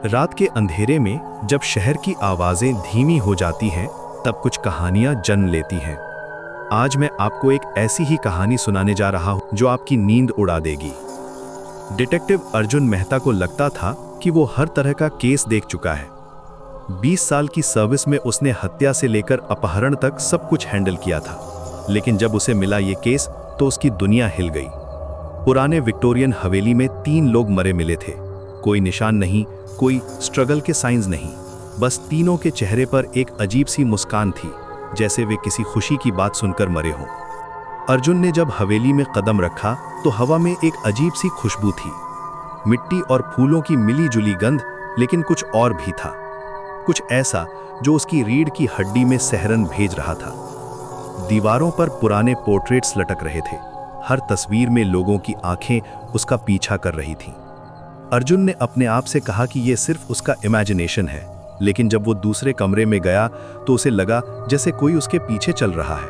रात के अंधेरे में जब शहर की आवाजें धीमी हो जाती हैं, तब कुछ कहानियां जन्म लेती हैं। आज मैं आपको एक ऐसी ही कहानी सुनाने जा रहा हूं जो आपकी नींद उड़ा देगी। डिटेक्टिव अर्जुन मेहता को लगता था कि वो हर तरह का केस देख चुका है। 20 साल की सर्विस में उसने हत्या से लेकर अपहरण तक सब कुछ हैंडल किया था, लेकिन जब उसे मिला ये केस तो उसकी दुनिया हिल गई। पुराने विक्टोरियन हवेली में 3 लोग मरे मिले थे। कोई निशान नहीं, कोई स्ट्रगल के साइंस नहीं, बस तीनों के चेहरे पर एक अजीब सी मुस्कान थी, जैसे वे किसी खुशी की बात सुनकर मरे हों। अर्जुन ने जब हवेली में कदम रखा तो हवा में एक अजीब सी खुशबू थी, मिट्टी और फूलों की मिली जुली गंध, लेकिन कुछ और भी था, कुछ ऐसा जो उसकी रीढ़ की हड्डी में सहरन भेज रहा था। दीवारों पर पुराने पोर्ट्रेट्स लटक रहे थे, हर तस्वीर में लोगों की आंखें उसका पीछा कर रही थीं। अर्जुन ने अपने आप से कहा कि यह सिर्फ उसका इमेजिनेशन है, लेकिन जब वो दूसरे कमरे में गया तो उसे लगा जैसे कोई उसके पीछे चल रहा है।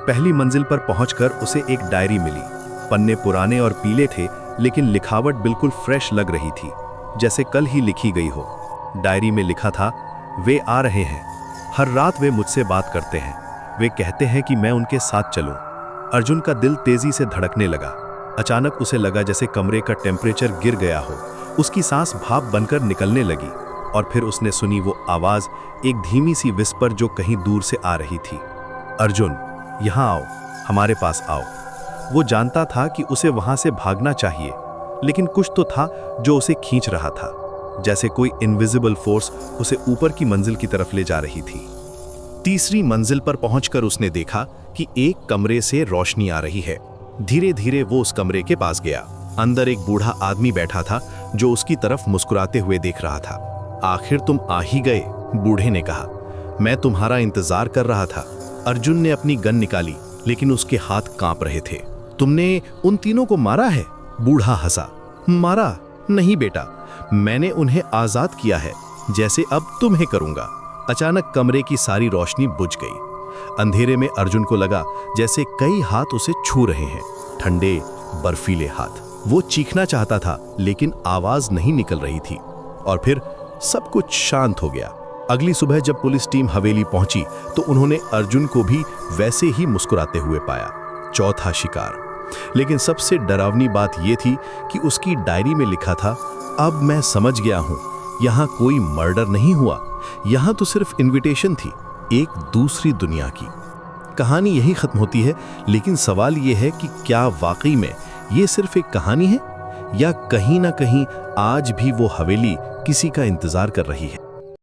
पहली मंजिल पर पहुंचकर उसे एक डायरी मिली। पन्ने पुराने और पीले थे, लेकिन लिखावट बिल्कुल फ्रेश लग रही थी, जैसे कल ही लिखी गई हो। डायरी में लिखा था, वे आ रहे हैं, हर रात वे मुझसे बात करते हैं, वे कहते हैं कि मैं उनके साथ चलूं। अर्जुन का दिल तेजी से धड़कने लगा। अचानक उसे लगा जैसे कमरे का टेम्परेचर गिर गया हो। उसकी सांस भाप बनकर निकलने लगी और फिर उसने सुनी वो आवाज, एक धीमी सी विस्पर जो कहीं दूर से आ रही थी। अर्जुन, यहाँ आओ, हमारे पास आओ। वो जानता था कि उसे वहां से भागना चाहिए, लेकिन कुछ तो था जो उसे खींच रहा था, जैसे कोई इनविजिबल फोर्स उसे ऊपर की मंजिल की तरफ ले जा रही थी। तीसरी मंजिल पर पहुंचकर उसने देखा कि एक कमरे से रोशनी आ रही है। धीरे धीरे वो उस कमरे के पास गया। अंदर एक बूढ़ा आदमी बैठा था जो उसकी तरफ मुस्कुराते हुए देख रहा था। आखिर तुम आ ही गए, बूढ़े ने कहा। मैं तुम्हारा इंतजार कर रहा था। अर्जुन ने अपनी गन निकाली, लेकिन उसके हाथ कांप रहे थे। तुमने उन तीनों को मारा है? बूढ़ा हंसा। मारा नहीं बेटा, मैंने उन्हें आजाद किया है, जैसे अब तुम्हें करूंगा। अचानक कमरे की सारी रोशनी बुझ गई। अंधेरे में अर्जुन को लगा जैसे कई हाथ उसे छू रहे हैं, ठंडे बर्फीले हाथ। वो चीखना चाहता था, लेकिन आवाज नहीं निकल रही थी। और फिर सब कुछ शांत हो गया। अगली सुबह जब पुलिस टीम हवेली पहुंची तो उन्होंने अर्जुन को भी वैसे ही मुस्कुराते हुए पाया। चौथा शिकार। लेकिन सबसे डरावनी बात यह थी कि उसकी डायरी में लिखा था, अब मैं समझ गया हूं, यहां कोई मर्डर नहीं हुआ, यहां तो सिर्फ इनविटेशन थी एक दूसरी दुनिया की। कहानी यही खत्म होती है, लेकिन सवाल यह है कि क्या वाकई में ये सिर्फ एक कहानी है, या कहीं ना कहीं आज भी वो हवेली किसी का इंतजार कर रही है।